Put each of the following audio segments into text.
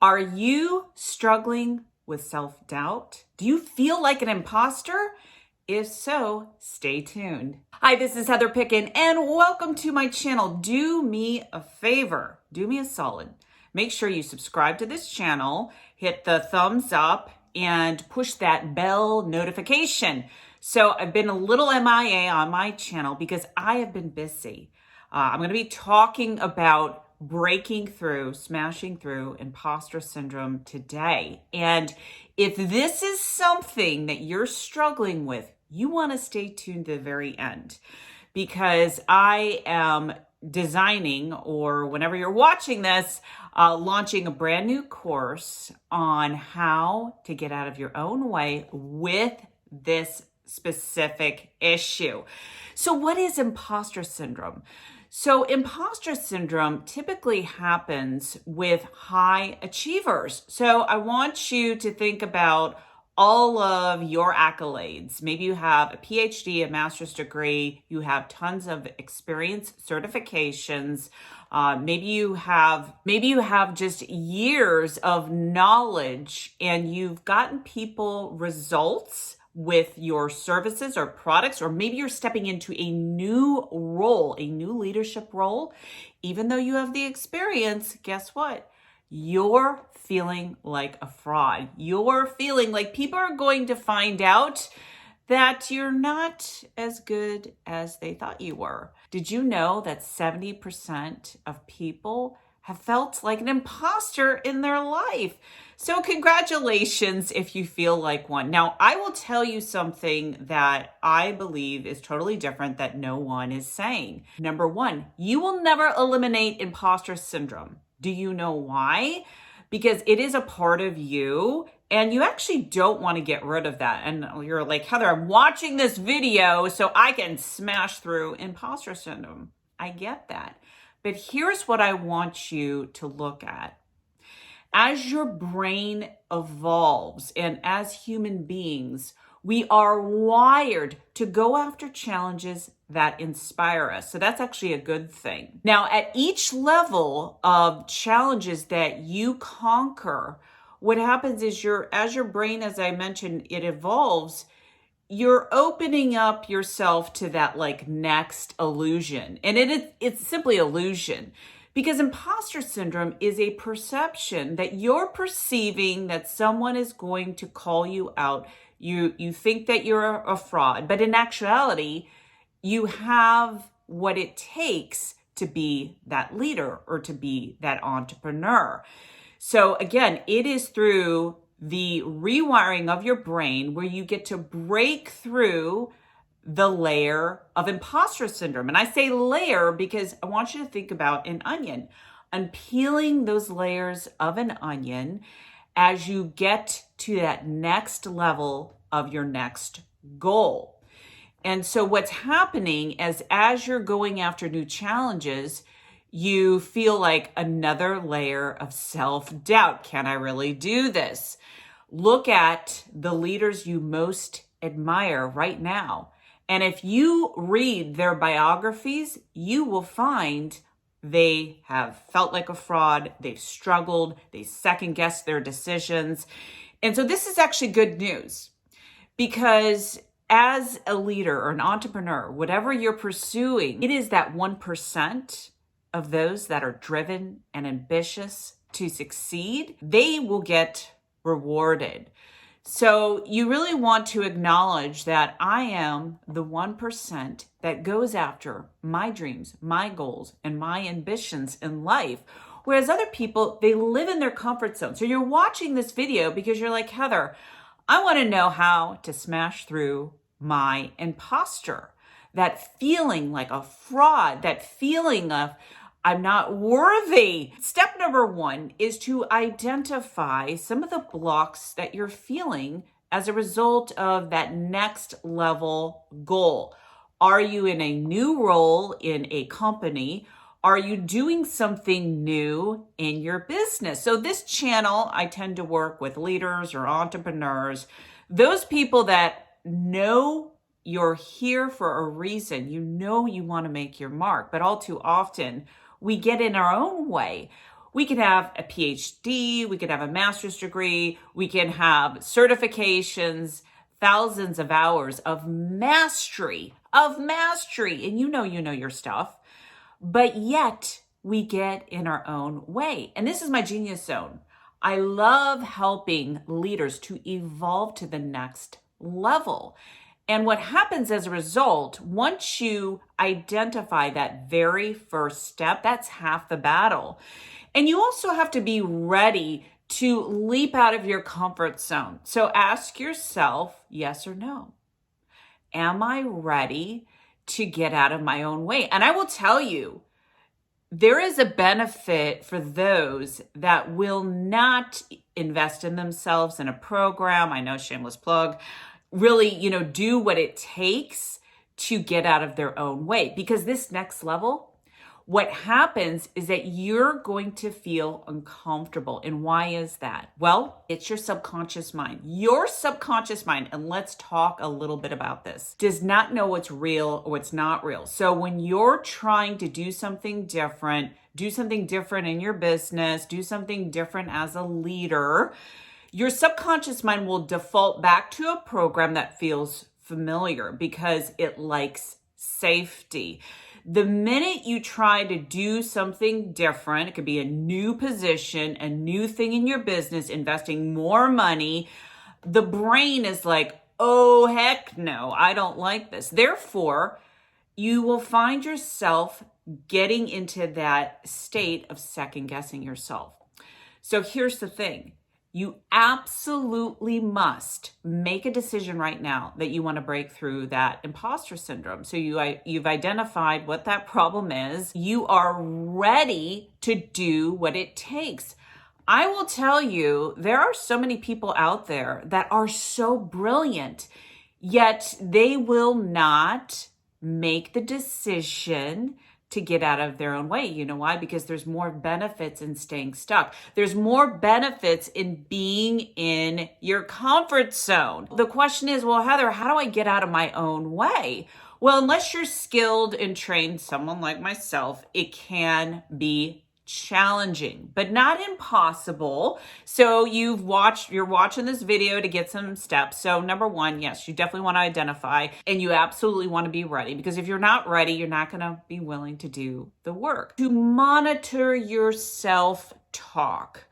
Are you struggling with self-doubt? Do you feel like an imposter? If so, stay tuned. Hi, this is Heather Pickin, and welcome to my channel. Do me a favor, do me a solid. Make sure you subscribe to this channel, hit the thumbs up, and push that bell notification. So I've been a little MIA on my channel because I have been busy. I'm going to be talking about breaking through, smashing through imposter syndrome today. And if this is something that you're struggling with, you want to stay tuned to the very end, because I am designing, or whenever you're watching this, launching a brand new course on how to get out of your own way with this specific issue. So what is imposter syndrome? So imposter syndrome typically happens with high achievers. So I want you to think about all of your accolades. Maybe you have a PhD, a master's degree, you have tons of experience, certifications. Maybe you have just years of knowledge, and you've gotten people results with your services or products, or maybe you're stepping into a new role, a new leadership role. Even though you have the experience, guess what? You're feeling like a fraud. You're feeling like people are going to find out that you're not as good as they thought you were. Did you know that 70% of people have felt like an imposter in their life? So congratulations if you feel like one. Now, I will tell you something that I believe is totally different that no one is saying. Number one, you will never eliminate imposter syndrome. Do you know why? Because it is a part of you, and you actually don't want to get rid of that. And you're like, Heather, I'm watching this video so I can smash through imposter syndrome. I get that. But here's what I want you to look at. As your brain evolves, and as human beings, we are wired to go after challenges that inspire us. So that's actually a good thing. Now, at each level of challenges that you conquer, what happens is as your brain, as I mentioned, it evolves, you're opening up yourself to that next illusion. And it's simply illusion. Because imposter syndrome is a perception that you're perceiving that someone is going to call you out. You think that you're a fraud, but in actuality, you have what it takes to be that leader or to be that entrepreneur. So again, it is through the rewiring of your brain where you get to break through the layer of imposter syndrome. And I say layer because I want you to think about an onion. Unpeeling those layers of an onion as you get to that next level of your next goal. And so what's happening is as you're going after new challenges, you feel like another layer of self-doubt. Can I really do this? Look at the leaders you most admire right now. And if you read their biographies, you will find they have felt like a fraud, they've struggled, they second-guessed their decisions. And so this is actually good news, because as a leader or an entrepreneur, whatever you're pursuing, it is that 1% of those that are driven and ambitious to succeed. They will get rewarded. So you really want to acknowledge that I am the 1% that goes after my dreams, my goals, and my ambitions in life. Whereas other people, they live in their comfort zone. So you're watching this video because you're like, Heather, I want to know how to smash through my imposter. That feeling like a fraud, that feeling of I'm not worthy. Step number one is to identify some of the blocks that you're feeling as a result of that next level goal. Are you in a new role in a company? Are you doing something new in your business? So this channel, I tend to work with leaders or entrepreneurs, those people that know you're here for a reason. You know you want to make your mark, but all too often we get in our own way. We can have a PhD, we can have a master's degree, we can have certifications, thousands of hours of mastery, and you know your stuff, but yet we get in our own way. And this is my genius zone. I love helping leaders to evolve to the next level. And what happens as a result, once you identify that very first step, that's half the battle. And you also have to be ready to leap out of your comfort zone. So ask yourself, yes or no? Am I ready to get out of my own way? And I will tell you, there is a benefit for those that will not invest in themselves in a program. I know, shameless plug, really, do what it takes to get out of their own way. Because this next level, what happens is that you're going to feel uncomfortable. And why is that? Well, it's your subconscious mind. Your subconscious mind, and let's talk a little bit about this, does not know what's real or what's not real. So when you're trying to do something different in your business, do something different as a leader, your subconscious mind will default back to a program that feels familiar because it likes safety. The minute you try to do something different, it could be a new position, a new thing in your business, investing more money, the brain is like, oh, heck no, I don't like this. Therefore, you will find yourself getting into that state of second guessing yourself. So here's the thing. You absolutely must make a decision right now that you want to break through that imposter syndrome. So you've identified what that problem is. You are ready to do what it takes. I will tell you, there are so many people out there that are so brilliant, yet they will not make the decision to get out of their own way. You know why? Because there's more benefits in staying stuck. There's more benefits in being in your comfort zone. The question is, well, Heather, how do I get out of my own way? Well, unless you're skilled and trained, someone like myself, it can be challenging, but not impossible. So you're watching this video to get some steps. So number one, yes, you definitely want to identify, and you absolutely want to be ready, because if you're not ready, you're not going to be willing to do the work. To monitor your self-talk.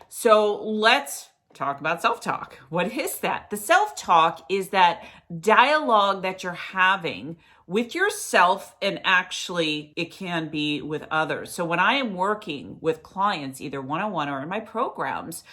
So let's talk about self-talk. What is that? The self-talk is that dialogue that you're having with yourself, and actually it can be with others. So when I am working with clients, either one-on-one or in my programs,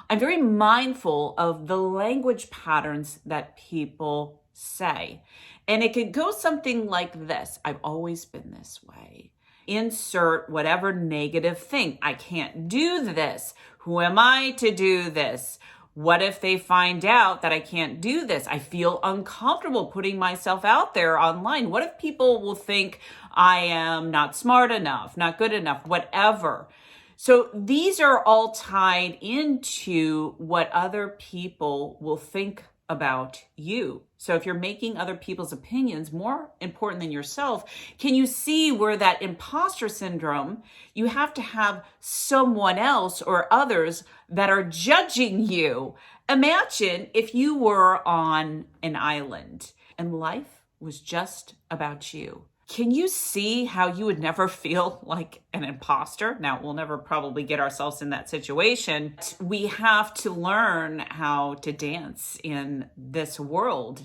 I'm very mindful of the language patterns that people say. And it could go something like this: I've always been this way. Insert whatever negative thing. I can't do this. Who am I to do this? What if they find out that I can't do this? I feel uncomfortable putting myself out there online. What if people will think I am not smart enough, not good enough, whatever? So these are all tied into what other people will think about you. So if you're making other people's opinions more important than yourself, can you see where that imposter syndrome, you have to have someone else or others that are judging you? Imagine if you were on an island and life was just about you. Can you see how you would never feel like an imposter? Now, we'll never probably get ourselves in that situation. We have to learn how to dance in this world.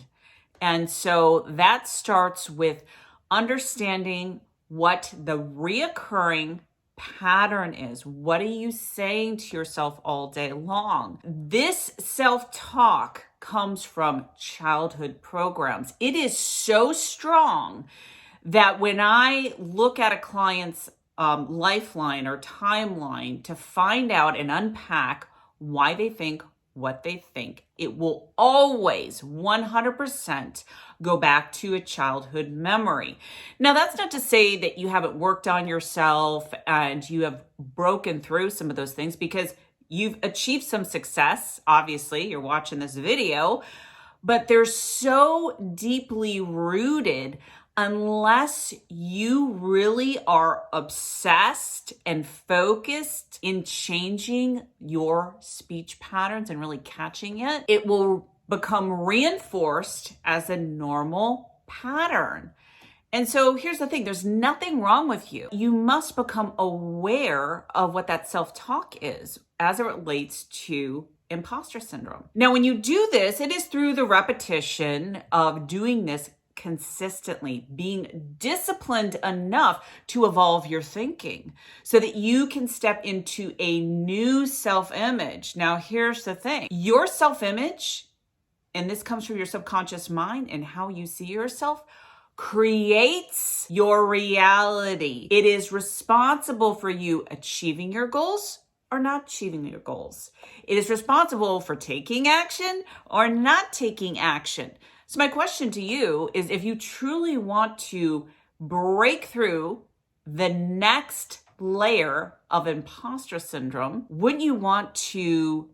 And so that starts with understanding what the reoccurring pattern is. What are you saying to yourself all day long? This self-talk comes from childhood programs. It is so strong that when I look at a client's lifeline or timeline to find out and unpack why they think what they think, it will always 100% go back to a childhood memory. Now, that's not to say that you haven't worked on yourself and you have broken through some of those things, because you've achieved some success. Obviously, you're watching this video, but they're so deeply rooted Unless you really are obsessed and focused in changing your speech patterns and really catching it, it will become reinforced as a normal pattern. And so here's the thing, there's nothing wrong with you. You must become aware of what that self-talk is as it relates to imposter syndrome. Now, when you do this, it is through the repetition of doing this consistently, being disciplined enough to evolve your thinking so that you can step into a new self-image. Now, here's the thing, your self-image, and this comes from your subconscious mind and how you see yourself, creates your reality. It is responsible for you achieving your goals or not achieving your goals. It is responsible for taking action or not taking action. So my question to you is, if you truly want to break through the next layer of imposter syndrome, wouldn't you want to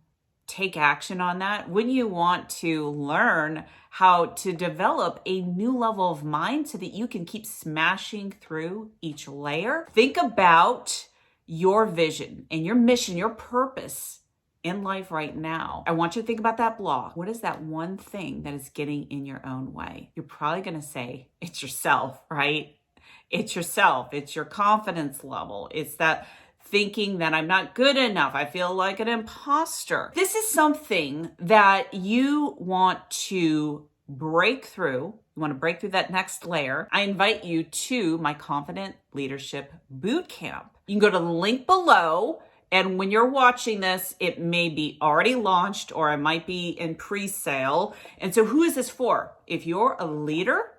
take action on that? Wouldn't you want to learn how to develop a new level of mind so that you can keep smashing through each layer? Think about your vision and your mission, your purpose in life right now. I want you to think about that block. What is that one thing that is getting in your own way? You're probably going to say it's yourself, right? It's yourself. It's your confidence level. It's that thinking that I'm not good enough. I feel like an imposter. This is something that you want to break through. You want to break through that next layer. I invite you to my Confident Leadership Bootcamp. You can go to the link below, and when you're watching this, it may be already launched or it might be in pre-sale. And so who is this for? If you're a leader,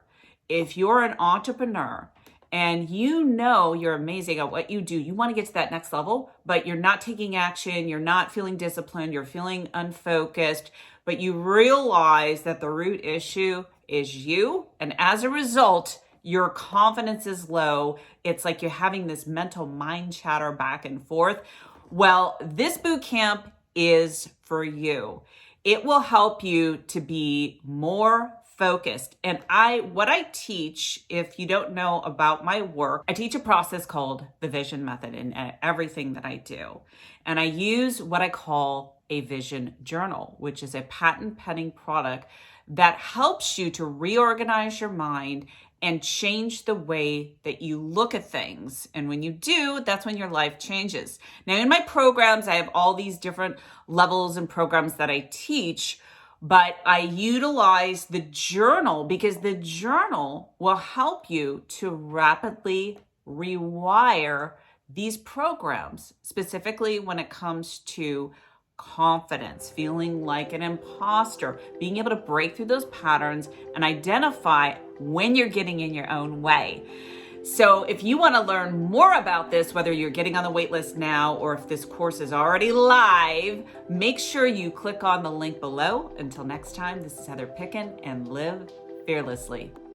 if you're an entrepreneur, and you know you're amazing at what you do, you want to get to that next level, but you're not taking action, you're not feeling disciplined, you're feeling unfocused, but you realize that the root issue is you, and as a result, your confidence is low. It's like you're having this mental mind chatter back and forth. Well, this boot camp is for you. It will help you to be more focused. And what I teach, if you don't know about my work, I teach a process called the vision method in everything that I do. And I use what I call a vision journal, which is a patent pending product that helps you to reorganize your mind and change the way that you look at things. And when you do, that's when your life changes. Now, in my programs, I have all these different levels and programs that I teach, but I utilize the journal because the journal will help you to rapidly rewire these programs, specifically when it comes to confidence, feeling like an imposter, being able to break through those patterns and identify when you're getting in your own way. So if you want to learn more about this, whether you're getting on the wait list now or if this course is already live, make sure you click on the link below. Until next time, this is Heather Pickin, and live fearlessly.